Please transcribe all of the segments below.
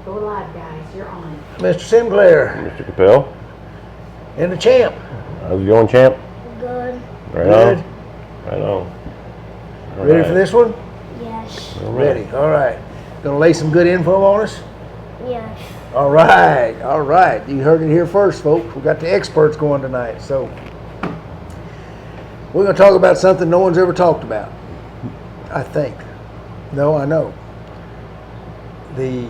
Go live, guys. You're on. Mr. Sinclair. Mr. Capel. And the champ. How's it going, champ? Good. Right Good. on. Right on. All Ready right. for this one? Yes. All right. Ready. All right. Gonna lay some good info on us? Yes. All right. All right. You heard it here first, folks. We got the experts going tonight. So we're gonna talk about something no one's ever talked about. I think. No, I know. The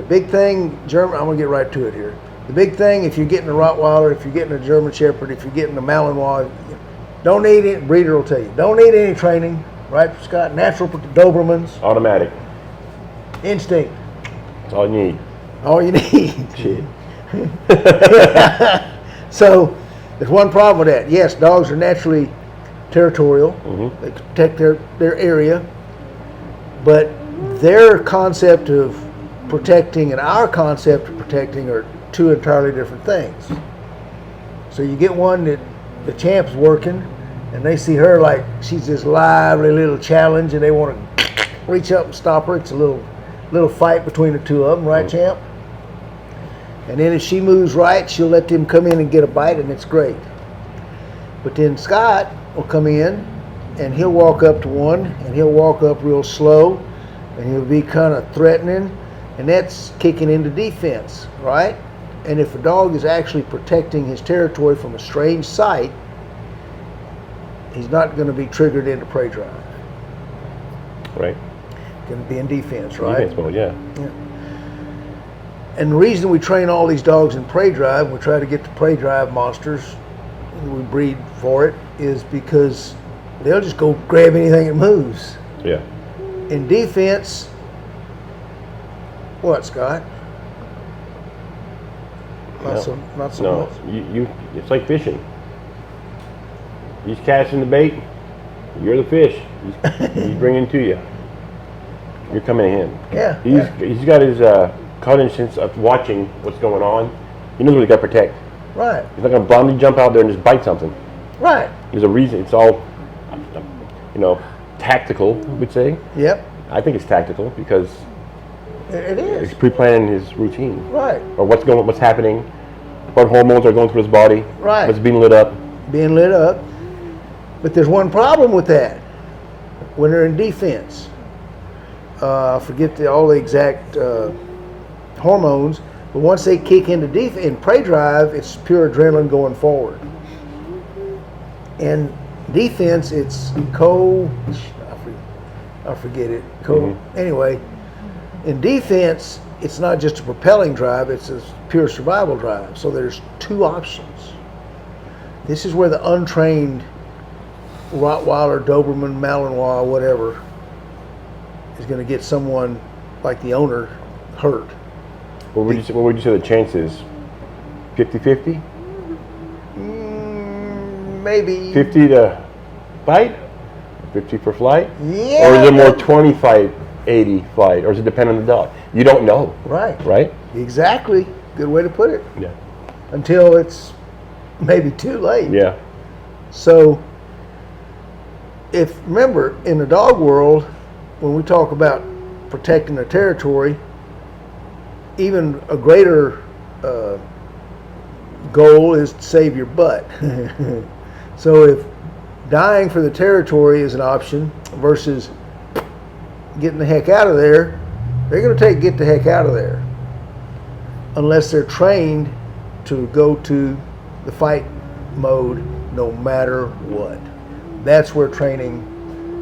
big thing, I'm gonna get right to it here. The big thing, if you're getting a Rottweiler, if you're getting a German Shepherd, if you're getting a Malinois, don't need it. Breeder will tell you, don't need any training, right, Scott? Natural Dobermans, Automatic. instinct, That's all you need. all you need. Shit. So there's one problem with that. Yes, dogs are naturally territorial. Mm-hmm. They protect their area, but their concept of protecting and our concept of protecting are two entirely different things. So you get one that the champ's working and they see her like she's this lively little challenge and they want to reach up and stop her. It's a little fight between the two of them, right, champ? And then if she moves right, she'll let them come in and get a bite, and it's great. But then Scott will come in and he'll walk up to one and he'll walk up real slow and he'll be kind of threatening, and that's kicking into defense, right? And if a dog is actually protecting his territory from a strange sight, he's not going to be triggered into prey drive. Right. Going to be in defense, right? Defense mode, yeah. And the reason we train all these dogs in prey drive, we try to get the prey drive monsters, we breed for it, is because they'll just go grab anything that moves. Yeah. In defense, what, Scott? Not so No, much. it's like fishing. He's casting the bait. You're the fish. He's bringing to you. You're coming to him. Yeah. He's got his cunning sense of watching what's going on. He knows what he's got to protect. Right. He's not going to blindly jump out there and just bite something. Right. There's a reason. It's all, tactical, we would say. Yep. I think it's tactical because It is. he's pre-planning his routine. Right. Or what's happening, what hormones are going through his body, Right. what's being lit up. Being lit up. But there's one problem with that. When they're in defense, I forget all the exact hormones, but once they kick into in prey drive, it's pure adrenaline going forward. In defense, it's I forget it. Anyway, in defense, it's not just a propelling drive, it's a pure survival drive. So there's two options. This is where the untrained Rottweiler, Doberman, Malinois, whatever, is going to get someone like the owner hurt. What would you say the chance is? 50-50? Maybe. 50 to fight? 50 for flight? Yeah. Or is it more 20 fight, 80 flight? Or does it depend on the dog? You don't know. Right. Right? Exactly. Good way to put it. Yeah. Until it's maybe too late. Yeah. So, remember, in the dog world, when we talk about protecting the territory, even a greater goal is to save your butt. So if dying for the territory is an option versus getting the heck out of there, they're going to get the heck out of there. Unless they're trained to go to the fight mode no matter what. That's where training,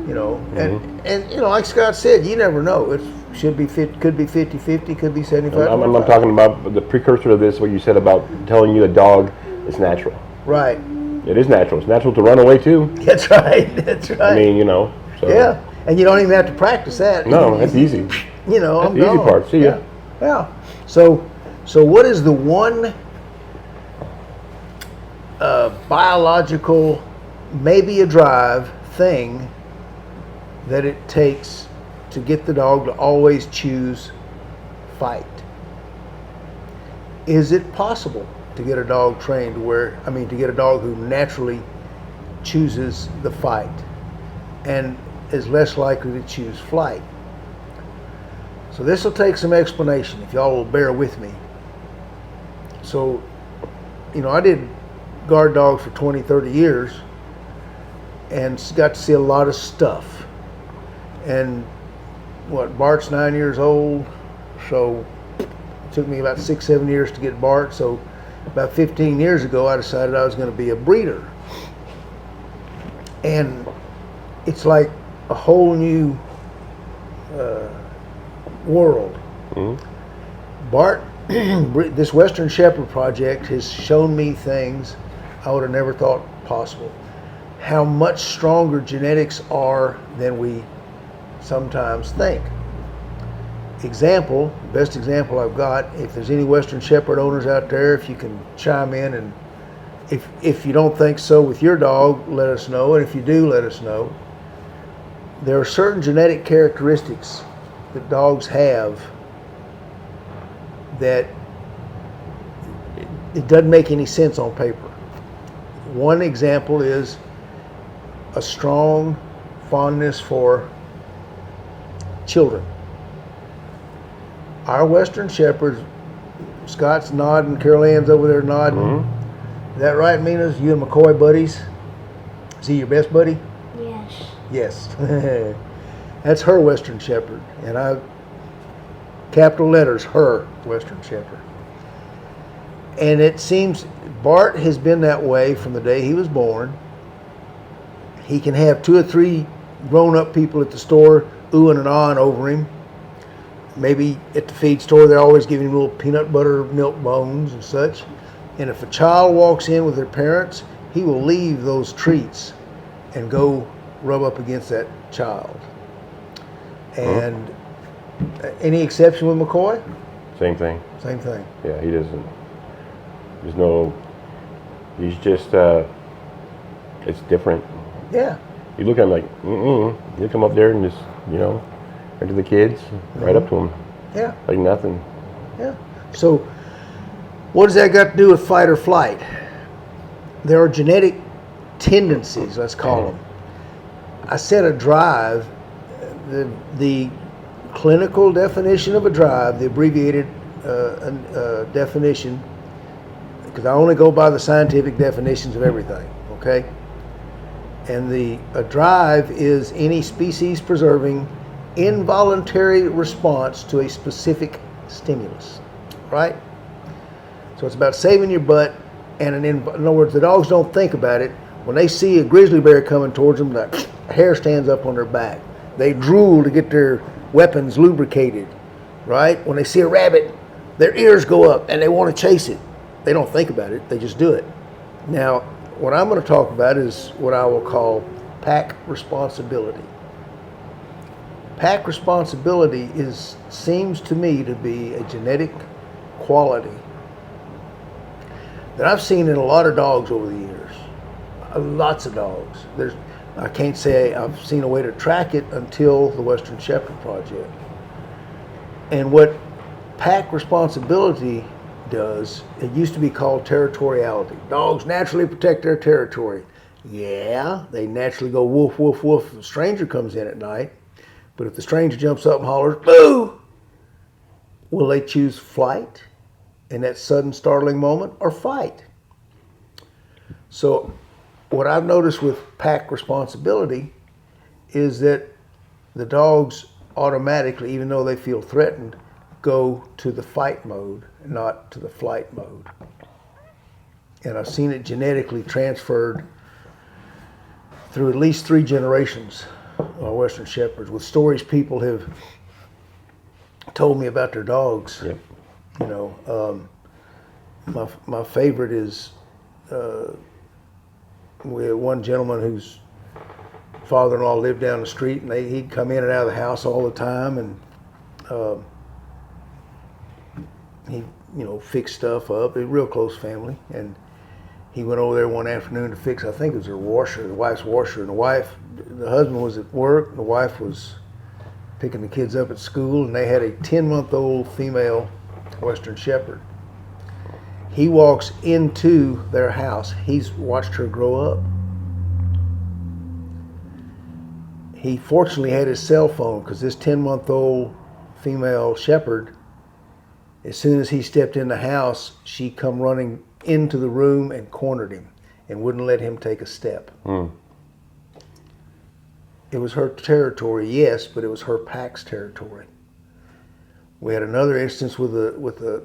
and like Scott said, you never know. It could be 50-50, could be 75. I'm talking about the precursor to this, what you said about telling you a dog is natural. Right. It is natural. It's natural to run away too. That's right. That's right. I mean, So. Yeah, and you don't even have to practice that. No, that's easy. I'm That's the easy gone. part. See ya. Yeah. So what is the one biological, maybe a drive thing that it takes to get the dog to always choose fight? Is it possible to get a dog trained to get a dog who naturally chooses the fight and is less likely to choose flight? So this will take some explanation if y'all will bear with me. So, I did guard dogs for 20, 30 years and got to see a lot of stuff. And Bart's 9 years old, so it took me about 6, 7 years to get Bart. So about 15 years ago, I decided I was going to be a breeder. And it's like a whole new world. Mm-hmm. Bart, this Western Shepherd project has shown me things I would have never thought possible. How much stronger genetics are than we sometimes think. Best example I've got, if there's any Western Shepherd owners out there, if you can chime in, and if you don't think so with your dog, let us know, and if you do, let us know. There are certain genetic characteristics that dogs have that it doesn't make any sense on paper. One example is a strong fondness for children. Our Western Shepherds, Scott's nodding, Carol Ann's over there nodding. Mm-hmm. Is that right, Minas? You and McCoy buddies? Is he your best buddy? Yes. Yes. That's her Western Shepherd. And I, capital letters, her Western Shepherd. And it seems Bart has been that way from the day he was born. He can have 2 or 3 grown-up people at the store oohing and ahhing over him. Maybe at the feed store, they're always giving him little peanut butter milk bones and such. And if a child walks in with their parents, he will leave those treats and go rub up against that child. And any exception with McCoy? Same thing. Same thing. Yeah, he doesn't. He's just, it's different. Yeah. You look at him like, you come up there and just, right to the kids, right up to them. Yeah. Like nothing. Yeah. So, what does that got to do with fight or flight? There are genetic tendencies, let's call them. I said a drive, the clinical definition of a drive, the abbreviated definition, because I only go by the scientific definitions of everything, okay? And a drive is any species-preserving involuntary response to a specific stimulus, right? So it's about saving your butt, and in other words, the dogs don't think about it. When they see a grizzly bear coming towards them, the hair stands up on their back. They drool to get their weapons lubricated, right? When they see a rabbit, their ears go up and they want to chase it. They don't think about it, they just do it. Now, what I'm going to talk about is what I will call pack responsibility. Pack responsibility seems to me to be a genetic quality that I've seen in a lot of dogs over the years. Lots of dogs. I can't say I've seen a way to track it until the Western Shepherd Project. And what pack responsibility does, it used to be called territoriality. Dogs naturally protect their territory. Yeah, they naturally go woof, woof, woof if a stranger comes in at night. But if the stranger jumps up and hollers, boo, will they choose flight in that sudden startling moment or fight? So what I've noticed with pack responsibility is that the dogs automatically, even though they feel threatened, go to the fight mode, not to the flight mode. And I've seen it genetically transferred through at least 3 generations of Western Shepherds, with stories people have told me about their dogs. Yep. My favorite is we had one gentleman whose father-in-law lived down the street, and he'd come in and out of the house all the time, and he fixed stuff up. A real close family, and he went over there one afternoon to fix, I think it was her washer, the wife's washer, and the husband was at work, and the wife was picking the kids up at school, and they had a 10-month-old female Western Shepherd. He walks into their house. He's watched her grow up. He fortunately had his cell phone, because this 10-month-old female shepherd, as soon as he stepped in the house, she come running into the room and cornered him and wouldn't let him take a step. It was her territory, yes, but it was her pack's territory. We had another instance with a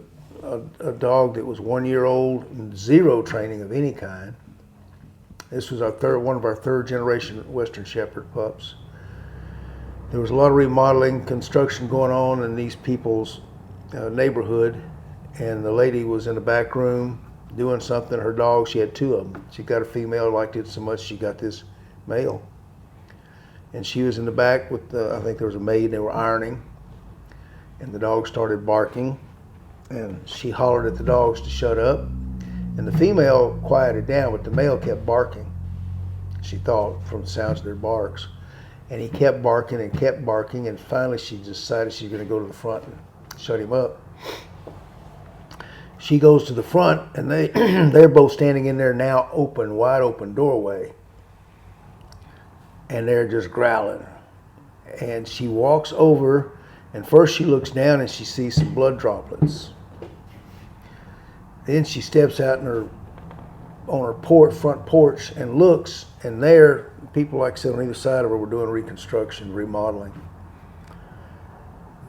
dog that was 1 year old and zero training of any kind. This was one of our third generation Western Shepherd pups. There was a lot of remodeling, construction going on in these people's neighborhood, and the lady was in the back room doing something. Her dog, she had two of them. She got a female, liked it so much she got this male. And she was in the back with, I think there was a maid, they were ironing, and the dog started barking, and she hollered at the dogs to shut up, and the female quieted down, but the male kept barking, she thought, from the sounds of their barks. And he kept barking, and finally she decided she's going to go to the front and shut him up. She goes to the front, and they're both standing in their now wide open doorway, and they're just growling. And she walks over, and first she looks down and she sees some blood droplets. Then she steps out on her front porch and looks, and there, people, like I said, on either side of her were doing reconstruction, remodeling.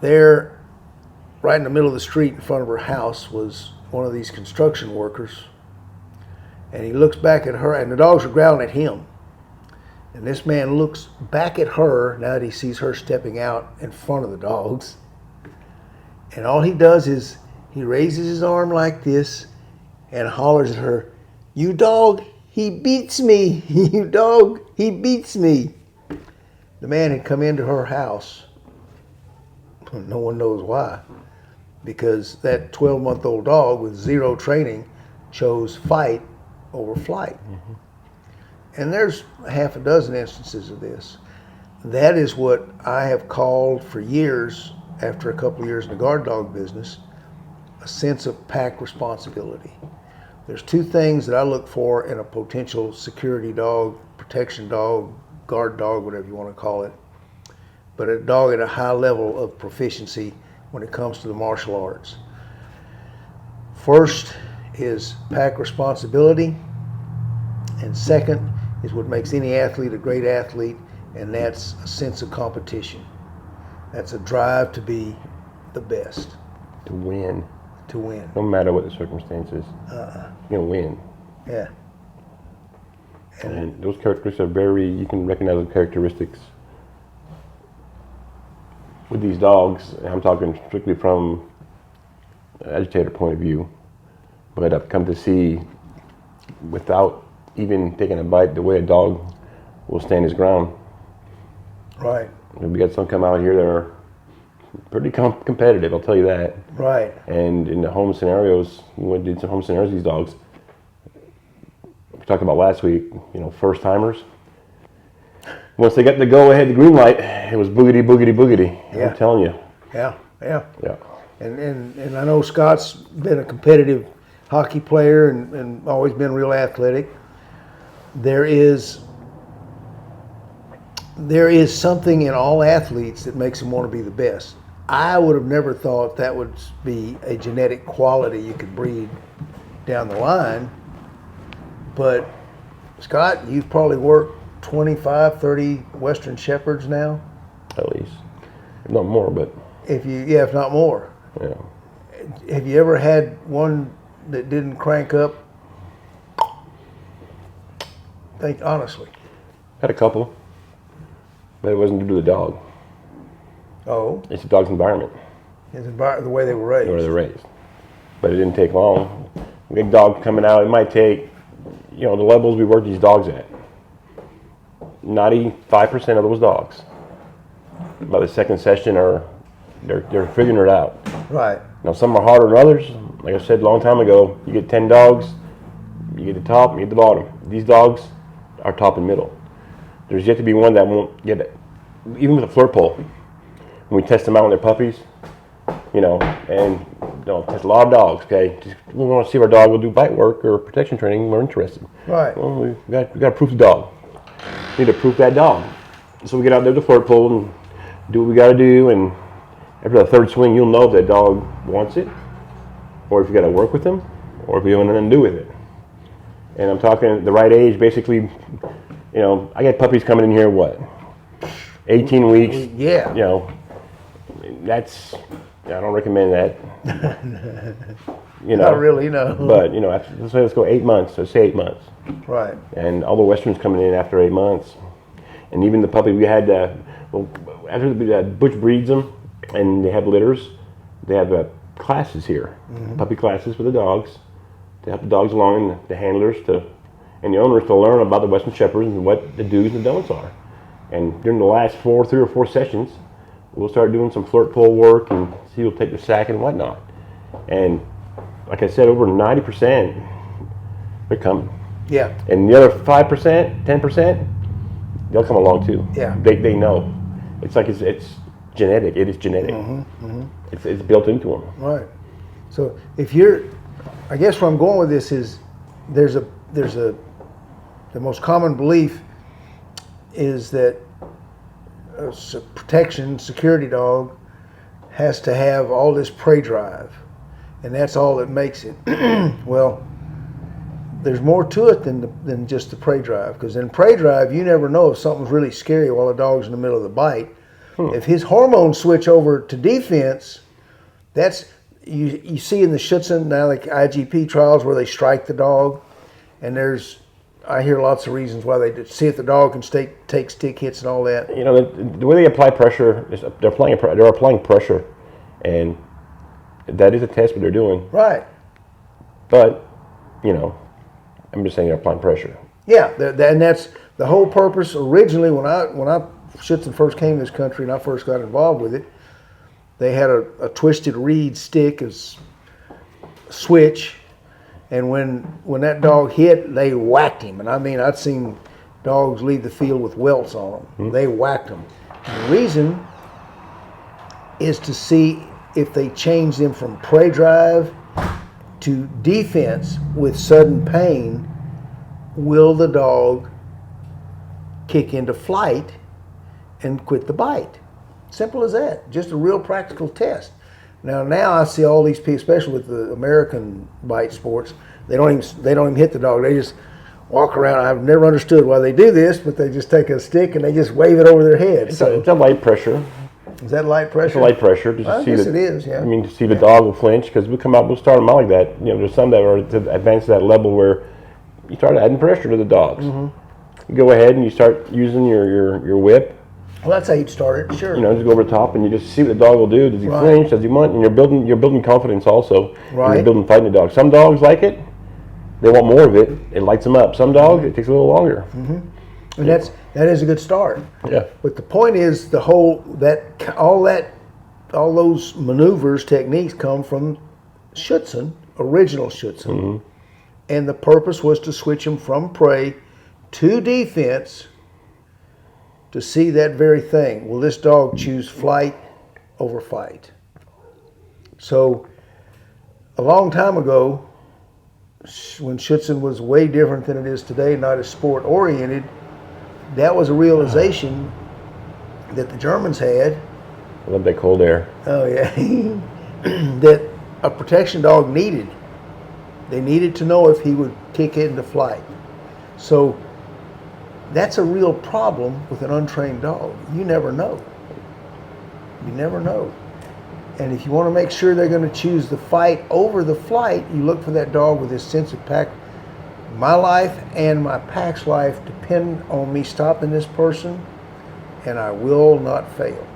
There, right in the middle of the street in front of her house, was one of these construction workers, and he looks back at her, and the dogs are growling at him. And this man looks back at her now that he sees her stepping out in front of the dogs. And all he does is he raises his arm like this and hollers at her, "You dog, he beats me. You dog, he beats me." The man had come into her house. No one knows why. Because that 12-month-old dog with zero training chose fight over flight. Mm-hmm. And there's half a dozen instances of this. That is what I have called for years, after a couple of years in the guard dog business, a sense of pack responsibility. There's two things that I look for in a potential security dog, protection dog, guard dog, whatever you want to call it, but a dog at a high level of proficiency when it comes to the martial arts. First is pack responsibility, and second is what makes any athlete a great athlete, and that's a sense of competition. That's a drive to be the best. To win. To win. No matter what the circumstances. You're going to win. Yeah. And those characteristics are you can recognize those characteristics with these dogs. I'm talking strictly from an educator point of view, but I've come to see, without even taking a bite, the way a dog will stand his ground. Right. We got some come out here that are pretty competitive, I'll tell you that. Right. And in the home scenarios, we did some home scenarios with these dogs. We talked about last week, first timers. Once they got the go ahead, the green light, it was boogity, boogity, boogity. Yeah. I'm telling you. Yeah. Yeah. And I know Scott's been a competitive hockey player and always been real athletic. There is something in all athletes that makes them want to be the best. I would have never thought that would be a genetic quality you could breed down the line. But Scott, you've probably worked 25, 30 Western Shepherds now? At least. If not more, but. If not more. Yeah. Have you ever had one that didn't crank up? Think honestly. Had a couple, but it wasn't due to the dog. Oh. It's the dog's environment. The way they were raised. The way they're raised. But it didn't take long. Big dog coming out, it might take, the levels we work these dogs at. 95% of those dogs, by the second session, they're figuring it out. Right. Now, some are harder than others. Like I said a long time ago, you get 10 dogs, you get the top, you get the bottom. These dogs are top and middle. There's yet to be one that won't get it. Even with a flirt pole, when we test them out when they're puppies, and test a lot of dogs, okay? We want to see if our dog will do bite work or protection training. We're interested. Right. Well, we got to proof the dog. We need to proof that dog. So we get out there with the flirt pole and do what we got to do and after the third swing, you'll know if that dog wants it, or if you got to work with him, or if you have nothing to do with it. And I'm talking at the right age, basically. You know, I get puppies coming in here. What? 18 weeks. Yeah. You know, that's. I don't recommend that. You know. Not really, no. But you know, let's go 8 months. Let's say 8 months. Right. And all the westerns coming in after 8 months, and even the puppy we had. Well, after Butch breeds them, and they have litters, they have classes here, puppy classes for the dogs, to help the dogs along, and the handlers and the owners to learn about the Western Shepherds and what the do's and the don'ts are. And during the last 3 or 4 sessions, we'll start doing some flirt pull work and see who'll take the sack and whatnot. And like I said, over 90%, they're coming. Yeah. And the other 5%, 10%, they'll come along too. Yeah. They know. It's like it's genetic. It is genetic. It's built into them. Right. So if you're, I guess where I'm going with this is, the most common belief is that a protection security dog has to have all this prey drive, and that's all that makes it. Well, there's more to it than just the prey drive, because in prey drive you never know if something's really scary while a dog's in the middle of the bite. If his hormones switch over to defense, that's you see in the Schutzhund now, like IGP trials where they strike the dog, and I hear lots of reasons why they see if the dog can take stick hits and all that. You know, the way they apply pressure is they're applying pressure, and that is a test what they're doing. Right. But you know, I'm just saying they're applying pressure. Yeah, and that's the whole purpose. Originally, when Schutzhund first came to this country and I first got involved with it, they had a twisted reed stick as a switch, and when that dog hit, they whacked him. And I mean, I'd seen dogs leave the field with welts on them. They whacked them. And the reason is to see if they change them from prey drive to defense with sudden pain, will the dog kick into flight and quit the bite? Simple as that. Just a real practical test. Now I see all these people, especially with the American bite sports, they don't even hit the dog. They just walk around. I've never understood why they do this, but they just take a stick and they just wave it over their head. It's a light pressure. Is that light pressure? It's a light pressure. I guess it is, yeah. I mean, to see the dog will flinch, because we'll start them out like that. You know, there's some that are to advance to that level where you start adding pressure to the dogs. You go ahead and you start using your whip. Well, that's how you'd start it, sure. You know, just go over the top and you just see what the dog will do. Does he flinch? Does he want? And you're building confidence also. Right. You're building fighting the dog. Some dogs like it. They want more of it. It lights them up. Some dogs, it takes a little longer. And that is a good start. Yeah. But the point is, all those maneuvers, techniques come from Schutzhund, original Schutzhund. And the purpose was to switch them from prey to defense to see that very thing. Will this dog choose flight over fight? So a long time ago, when Schutzhund was way different than it is today, not as sport oriented, that was a realization that the Germans had. I love that cold air. Oh yeah, that a protection dog needed. They needed to know if he would kick into flight. So that's a real problem with an untrained dog. You never know. You never know. And if you want to make sure they're going to choose the fight over the flight, you look for that dog with this sense of pack. My life and my pack's life depend on me stopping this person, and I will not fail.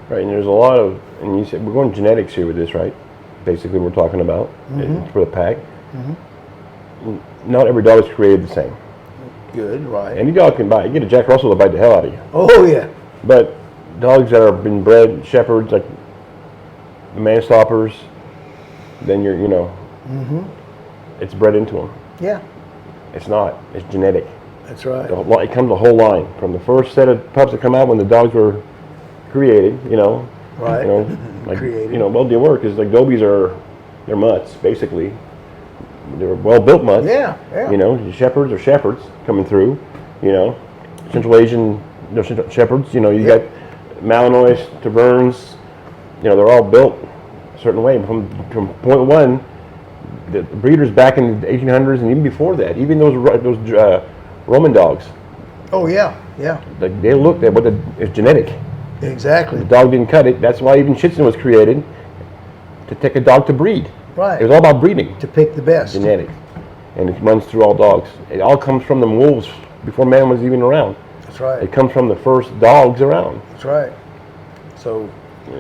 Right, and there's a lot of, and you said we're going genetics here with this, right? Basically, we're talking about for the pack. Not every dog is created the same. Good, right. Any dog can bite. You get a Jack Russell to bite the hell out of you. Oh yeah. But dogs that have been bred shepherds, like man stoppers, then it's bred into them. Yeah. It's not. It's genetic. That's right. It comes the whole line from the first set of pups that come out when the dogs were created. Right. Created. Well, they work is like Gobies they're mutts basically. They're well-built mutts. Yeah. Shepherds are shepherds coming through. Central Asian shepherds. You got Malinois, Taverns, you know, they're all built a certain way. From point one, the breeders back in the 1800s and even before that, even those Roman dogs, Oh yeah, yeah, like they looked at it's genetic. exactly. The dog didn't cut it. That's why even Shih Tzu was created, to take a dog to breed. Right. It was all about breeding, To pick the best. genetics, and it runs through all dogs. It all comes from the wolves before man was even around. That's right. It comes from the first dogs around. That's right. So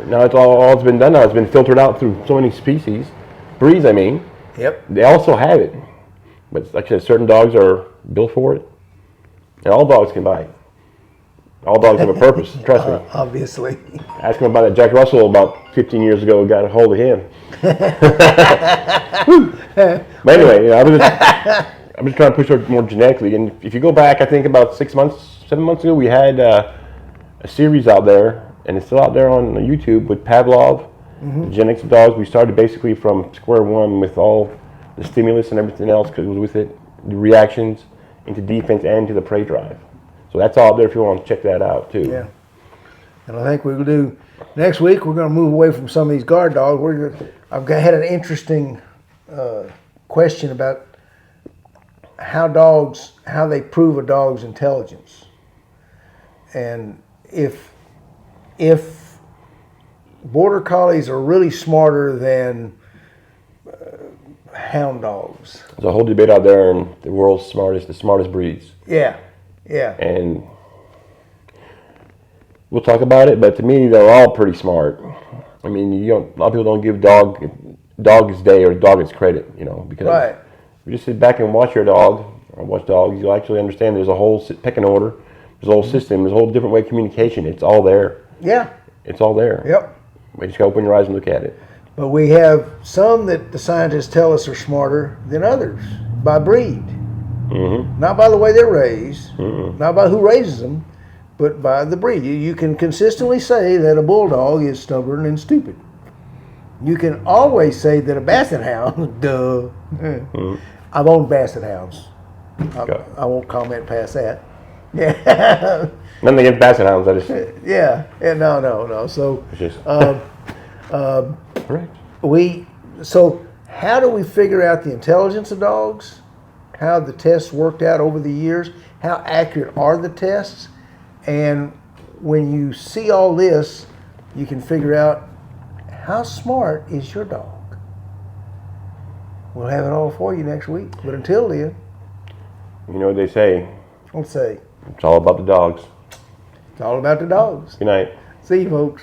Now it's all it's been done now. It's been filtered out through so many species, breeds. I mean, yep. they also have it, but like I said, certain dogs are built for it, and all dogs can bite. All dogs have a purpose. Trust me. Obviously. Ask him about that. Jack Russell about 15 years ago got a hold of him. But anyway, you know, I'm just trying to push it more genetically. And if you go back, I think about 7 months ago, we had a series out there, and it's still out there on YouTube with Pavlov, the genetics of dogs. We started basically from square one with all the stimulus and everything else because it was with it, the reactions into defense and to the prey drive. So that's all out there if you want to check that out too. Yeah. And I think we'll do next week. We're going to move away from some of these guard dogs. Had an interesting question about how they prove a dog's intelligence, and if border collies are really smarter than hound dogs. There's a whole debate out there on the world's the smartest breeds. Yeah. Yeah. And we'll talk about it, but to me, they're all pretty smart. I mean, a lot of people don't give dog its day or dog its credit, you know, because Right. if you just sit back and watch your dog or watch dogs, you'll actually understand there's a whole pecking order, there's a whole system, there's a whole different way of communication. It's all there. Yeah. It's all there. Yep. You just gotta open your eyes and look at it. But we have some that the scientists tell us are smarter than others by breed. Mm-hmm. Not by the way they're raised, not by who raises them, but by the breed. You can consistently say that a bulldog is stubborn and stupid. You can always say that a basset hound, duh. I've owned basset hounds. I won't comment past that. Yeah. Nothing against basset hounds. I just Yeah. No. So it's just correct. So how do we figure out the intelligence of dogs? How the tests worked out over the years? How accurate are the tests? And when you see all this, you can figure out how smart is your dog. We'll have it all for you next week. But until then, You know what they say? let's say It's all about the dogs. it's all about the dogs. Good night. See you, folks.